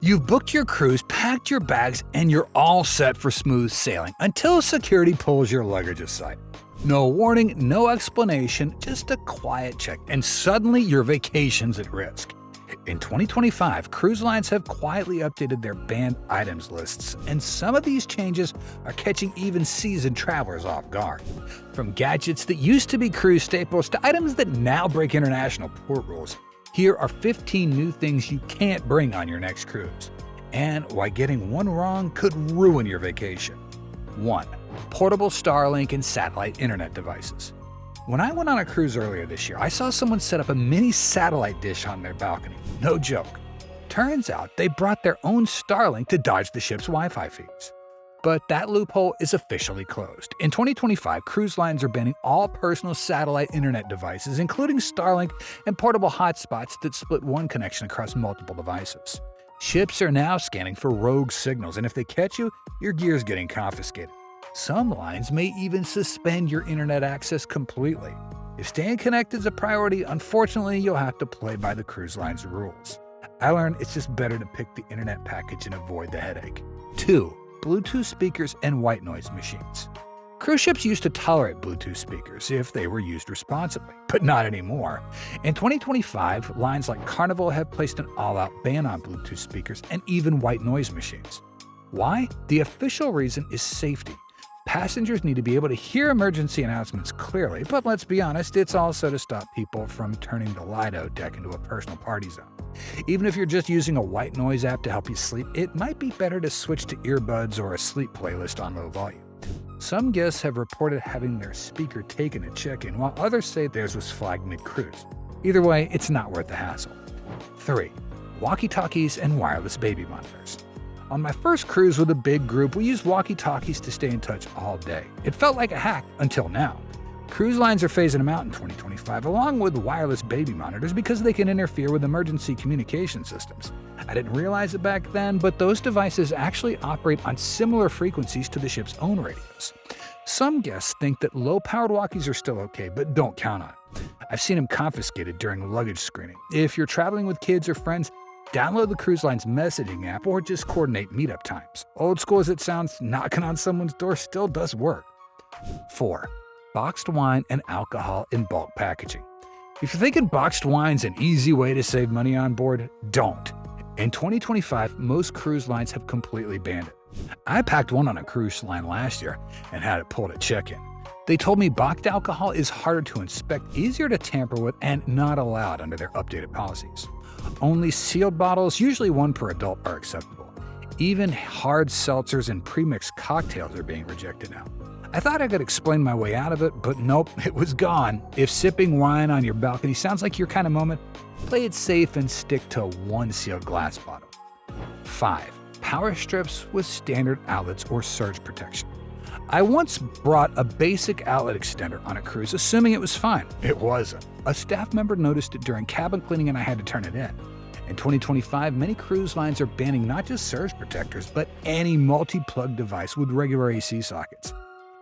You've booked your cruise, packed your bags, and you're all set for smooth sailing until security pulls your luggage aside. No warning, no explanation, just a quiet check, and suddenly your vacation's at risk. In 2025, cruise lines have quietly updated their banned items lists, and some of these changes are catching even seasoned travelers off guard. From gadgets that used to be cruise staples to items that now break international port rules, here are 15 new things you can't bring on your next cruise, and why getting one wrong could ruin your vacation. 1. Portable Starlink and satellite internet devices. When I went on a cruise earlier this year, I saw someone set up a mini satellite dish on their balcony. No joke. Turns out they brought their own Starlink to dodge the ship's Wi-Fi feeds. But that loophole is officially closed. In 2025, cruise lines are banning all personal satellite internet devices, including Starlink and portable hotspots that split one connection across multiple devices. Ships are now scanning for rogue signals, and if they catch you, your gear's getting confiscated. Some lines may even suspend your internet access completely. If staying connected is a priority, unfortunately, you'll have to play by the cruise line's rules. I learned it's just better to pick the internet package and avoid the headache. 2. Bluetooth speakers and white noise machines. Cruise ships used to tolerate Bluetooth speakers if they were used responsibly, but not anymore. In 2025, lines like Carnival have placed an all-out ban on Bluetooth speakers and even white noise machines. Why? The official reason is safety. Passengers need to be able to hear emergency announcements clearly, but let's be honest, it's also to stop people from turning the Lido deck into a personal party zone. Even if you're just using a white noise app to help you sleep, it might be better to switch to earbuds or a sleep playlist on low volume. Some guests have reported having their speaker taken at check-in, while others say theirs was flagged mid-cruise. Either way, it's not worth the hassle. 3. Walkie-talkies and wireless baby monitors. On my first cruise with a big group, we used walkie-talkies to stay in touch all day. It felt like a hack until now. Cruise lines are phasing them out in 2025, along with wireless baby monitors, because they can interfere with emergency communication systems. I didn't realize it back then, but those devices actually operate on similar frequencies to the ship's own radios. Some guests think that low-powered walkies are still okay, but don't count on it. I've seen them confiscated during luggage screening. If you're traveling with kids or friends, download the cruise line's messaging app or just coordinate meetup times. Old school as it sounds, knocking on someone's door still does work. 4. Boxed wine and alcohol in bulk packaging. If you're thinking boxed wine's an easy way to save money on board, don't. In 2025, most cruise lines have completely banned it. I packed one on a cruise line last year and had it pulled at check-in. They told me boxed alcohol is harder to inspect, easier to tamper with, and not allowed under their updated policies. Only sealed bottles, usually one per adult, are acceptable. Even hard seltzers and premixed cocktails are being rejected now. I thought I could explain my way out of it, but nope, it was gone. If sipping wine on your balcony sounds like your kind of moment, play it safe and stick to one sealed glass bottle. 5. Power strips with standard outlets or surge protection. I once brought a basic outlet extender on a cruise, assuming it was fine. It wasn't. A staff member noticed it during cabin cleaning and I had to turn it in. In 2025, many cruise lines are banning not just surge protectors, but any multi-plug device with regular AC sockets.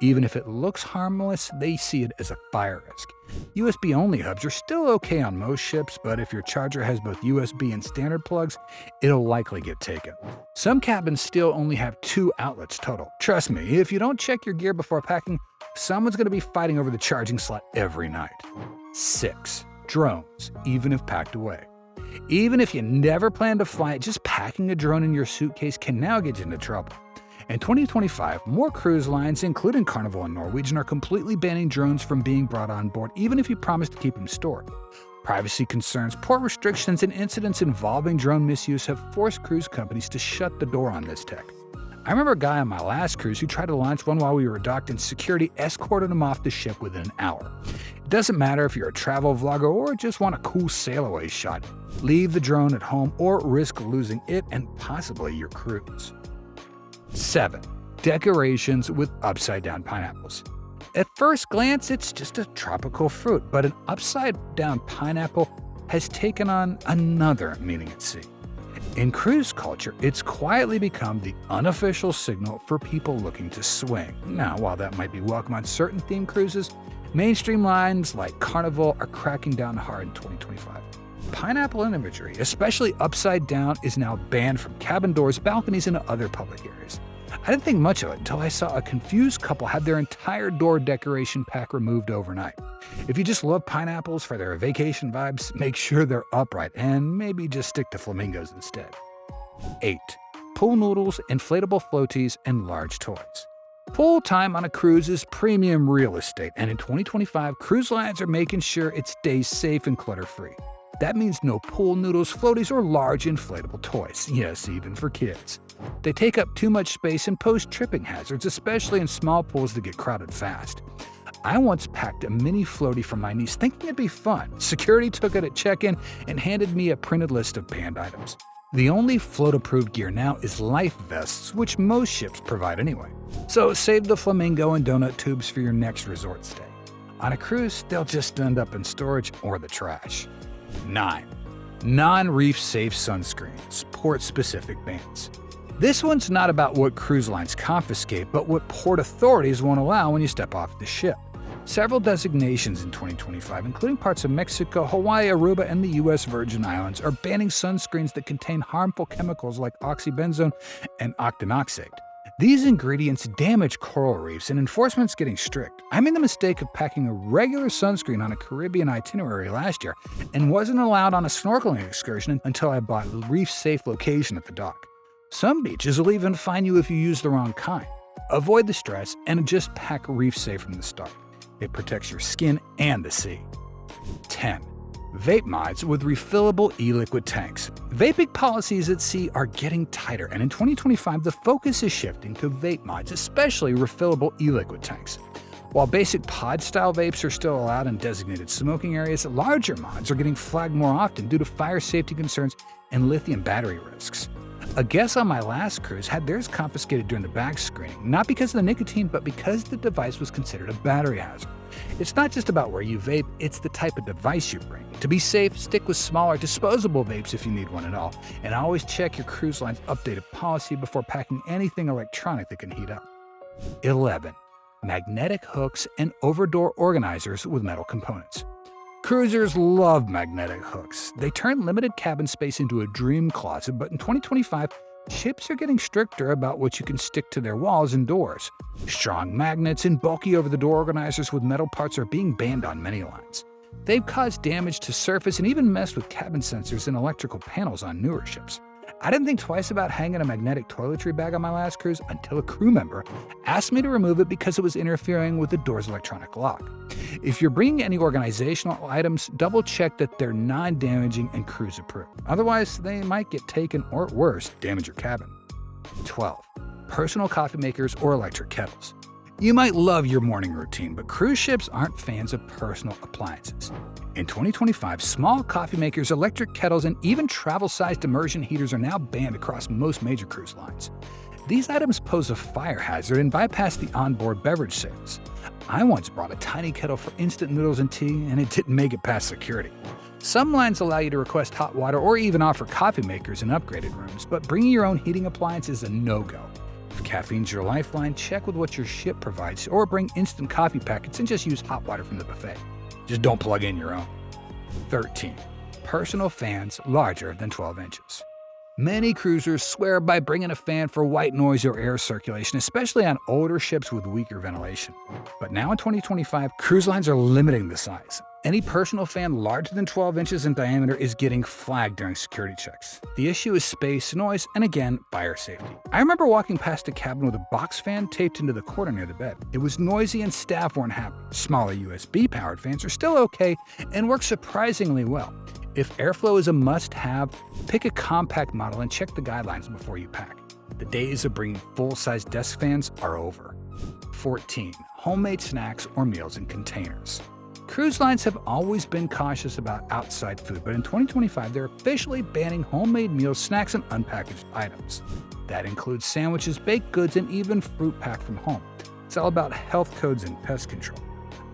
Even if it looks harmless, they see it as a fire risk. USB-only hubs are still okay on most ships, but if your charger has both USB and standard plugs, it'll likely get taken. Some cabins still only have 2 outlets total. Trust me, if you don't check your gear before packing, someone's going to be fighting over the charging slot every night. 6. Drones, even if packed away. Even if you never plan to fly it, just packing a drone in your suitcase can now get you into trouble. In 2025, more cruise lines, including Carnival and Norwegian, are completely banning drones from being brought on board, even if you promise to keep them stored. Privacy concerns, port restrictions, and incidents involving drone misuse have forced cruise companies to shut the door on this tech. I remember a guy on my last cruise who tried to launch one while we were docked, and security escorted him off the ship within an hour. It doesn't matter if you're a travel vlogger or just want a cool sail-away shot. Leave the drone at home or risk losing it and possibly your cruise. 7. Decorations with upside-down pineapples. At first glance, it's just a tropical fruit, but an upside-down pineapple has taken on another meaning at sea. In cruise culture, it's quietly become the unofficial signal for people looking to swing. Now, while that might be welcome on certain themed cruises, mainstream lines like Carnival are cracking down hard in 2025. pineapple imagery, especially upside down, is now banned from cabin doors, balconies, and other public areas. I didn't think much of it until I saw a confused couple have their entire door decoration pack removed overnight. If you just love pineapples for their vacation vibes, make sure they're upright and maybe just stick to flamingos instead. 8. Pool noodles, inflatable floaties, and large toys. Pool time on a cruise is premium real estate, and in 2025, cruise lines are making sure it stays safe and clutter-free. That means no pool noodles, floaties, or large inflatable toys. Yes, even for kids. They take up too much space and pose tripping hazards, especially in small pools that get crowded fast. I once packed a mini floaty for my niece thinking it'd be fun. Security took it at check-in and handed me a printed list of banned items. The only float-approved gear now is life vests, which most ships provide anyway. So save the flamingo and donut tubes for your next resort stay. On a cruise, they'll just end up in storage or the trash. 9. Non-reef safe sunscreens, port-specific bans. This one's not about what cruise lines confiscate, but what port authorities won't allow when you step off the ship. Several designations in 2025, including parts of Mexico, Hawaii, Aruba, and the U.S. Virgin Islands, are banning sunscreens that contain harmful chemicals like oxybenzone and octinoxate. These ingredients damage coral reefs, and enforcement's getting strict. I made the mistake of packing a regular sunscreen on a Caribbean itinerary last year and wasn't allowed on a snorkeling excursion until I bought a reef-safe location at the dock. Some beaches will even fine you if you use the wrong kind. Avoid the stress and just pack reef-safe from the start. It protects your skin and the sea. 10. Vape mods with refillable e-liquid tanks. Vaping policies at sea are getting tighter, and in 2025, the focus is shifting to vape mods, especially refillable e-liquid tanks. While basic pod-style vapes are still allowed in designated smoking areas, larger mods are getting flagged more often due to fire safety concerns and lithium battery risks. A guest on my last cruise had theirs confiscated during the bag screening, not because of the nicotine, but because the device was considered a battery hazard. It's not just about where you vape, it's the type of device you bring. To be safe, stick with smaller, disposable vapes if you need one at all, and always check your cruise line's updated policy before packing anything electronic that can heat up. 11. Magnetic hooks and overdoor organizers with metal components. Cruisers love magnetic hooks. They turn limited cabin space into a dream closet, but in 2025, ships are getting stricter about what you can stick to their walls and doors. Strong magnets and bulky over-the-door organizers with metal parts are being banned on many lines. They've caused damage to surface and even messed with cabin sensors and electrical panels on newer ships. I didn't think twice about hanging a magnetic toiletry bag on my last cruise until a crew member asked me to remove it because it was interfering with the door's electronic lock. If you're bringing any organizational items, double-check that they're non-damaging and cruise-approved. Otherwise, they might get taken or, worse, damage your cabin. 12. Personal coffee makers or electric kettles. You might love your morning routine, but cruise ships aren't fans of personal appliances. In 2025, small coffee makers, electric kettles, and even travel-sized immersion heaters are now banned across most major cruise lines. These items pose a fire hazard and bypass the onboard beverage sales. I once brought a tiny kettle for instant noodles and tea, and it didn't make it past security. Some lines allow you to request hot water or even offer coffee makers in upgraded rooms, but bringing your own heating appliance is a no-go. If caffeine's your lifeline, check with what your ship provides or bring instant coffee packets and just use hot water from the buffet. Just don't plug in your own. 13. Personal fans larger than 12 inches. Many cruisers swear by bringing a fan for white noise or air circulation, especially on older ships with weaker ventilation. But now in 2025, cruise lines are limiting the size. Any personal fan larger than 12 inches in diameter is getting flagged during security checks. The issue is space, noise, and again, fire safety. I remember walking past a cabin with a box fan taped into the corner near the bed. It was noisy and staff weren't happy. Smaller USB-powered fans are still okay and work surprisingly well. If airflow is a must-have, pick a compact model and check the guidelines before you pack. The days of bringing full-size desk fans are over. 14. Homemade snacks or meals in containers. Cruise lines have always been cautious about outside food, but in 2025, they're officially banning homemade meals, snacks, and unpackaged items. That includes sandwiches, baked goods, and even fruit packed from home. It's all about health codes and pest control.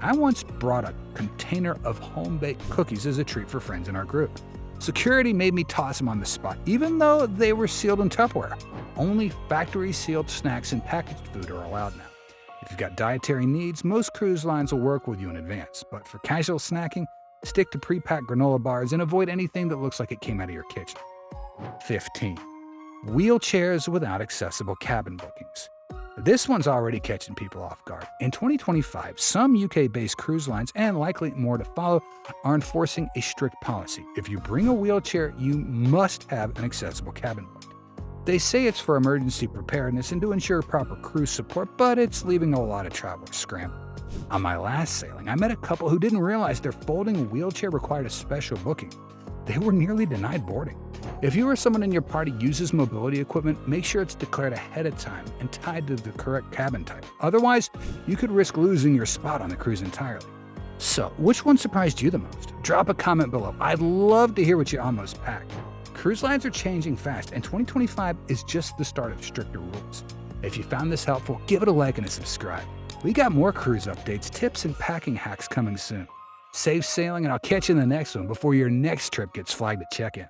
I once brought a container of home-baked cookies as a treat for friends in our group. Security made me toss them on the spot, even though they were sealed in Tupperware. Only factory-sealed snacks and packaged food are allowed now. If you've got dietary needs, most cruise lines will work with you in advance, but for casual snacking, Stick to pre-packed granola bars and avoid anything that looks like it came out of your kitchen. 15. Wheelchairs without accessible cabin bookings. This one's already catching people off guard. In 2025, some UK-based cruise lines, and likely more to follow, are enforcing a strict policy. If you bring a wheelchair, you must have an accessible cabin booked. They say it's for emergency preparedness and to ensure proper cruise support, but it's leaving a lot of travelers scrambling. On my last sailing, I met a couple who didn't realize their folding wheelchair required a special booking. They were nearly denied boarding. If you or someone in your party uses mobility equipment, make sure it's declared ahead of time and tied to the correct cabin type. Otherwise, you could risk losing your spot on the cruise entirely. So, which one surprised you the most? Drop a comment below. I'd love to hear what you almost packed. Cruise lines are changing fast, and 2025 is just the start of stricter rules. If you found this helpful, give it a like and a subscribe. We got more cruise updates, tips, and packing hacks coming soon. Safe sailing, and I'll catch you in the next one before your next trip gets flagged to check-in.